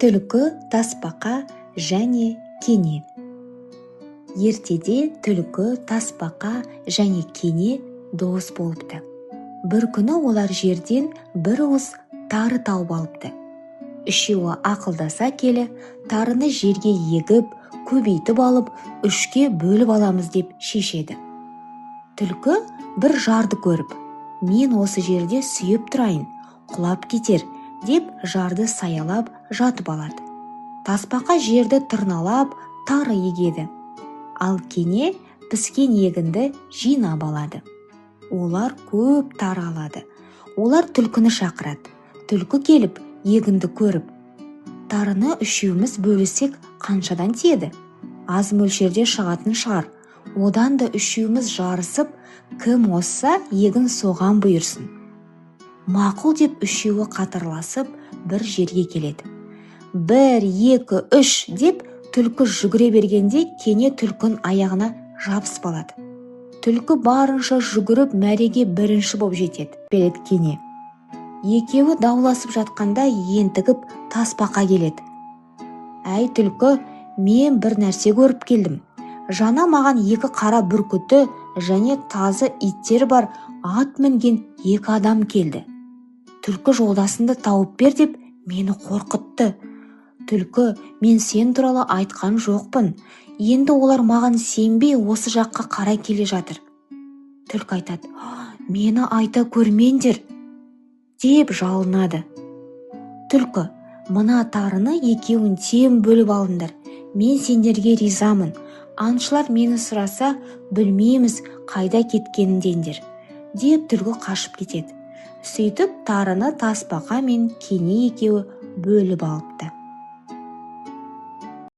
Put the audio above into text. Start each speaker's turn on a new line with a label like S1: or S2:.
S1: Түлкі, тасбақа және кене. Ертеде түлкі, тасбақа және кене дос болыпты. Бір күні олар жерден бір уыс тары тауып алыпты. Үшеуі ақылдаса келе, тарыны жерге егіп, көбейтіп алып, үшке бөліп аламыз деп шешеді. Түлкі бір жарды көріп, мен осы жерде сүйеп тұрайын, құлап кетер деп жарды саялап жатып алады. Тасбақа жерді тырналап, тары егеді. Ал кене піскен егінді жинап алады. Олар көп тары алады. Олар түлкіні шақырады. Түлкі келіп, егінді көріп, тарыны үшеуміз бөлісек қаншадан тиеді? Аз мөлшерде шығатын шығар. Одан да үшеуміз жарысып, кім осса егін соған бұйырсын. Мақұл деп үшеуі қатарласып бір жерге келеді. 1, 2, 3 деп түлкі жүгіре бергенде кене түлкінің аяғына жабысып алады. Түлкі барынша жүгіріп мәреге бірінші боп жетеді, береді кене. Екеуі дауласып жатқанда ентігіп тасбақа келеді. Әй түлкі, мен бір нәрсе көріп келдім. Жана маған 2 қара бүркіті және тазы иттер бар ат мінген 2 адам келді. Түлкі жолдасынды тауып бер деп мені қорқытты. Түлкі, мен сен туралы айтқан жоқпын. Енді олар маған сенбей осы жаққа қарай келе жатыр. Түлкі айтады, мені айта көрмеңдер деп жалынады. Түлкі, мына тарыны екеуін тең бөліп алыңдар. Мен сендерге ризамын. Аңшылар мені сұраса, білмейміз қайда кеткеніндендер деп түлкі қашып кетеді. Сөйтіп тарыны тасбақа мен кене екеуі бөліп алыпты.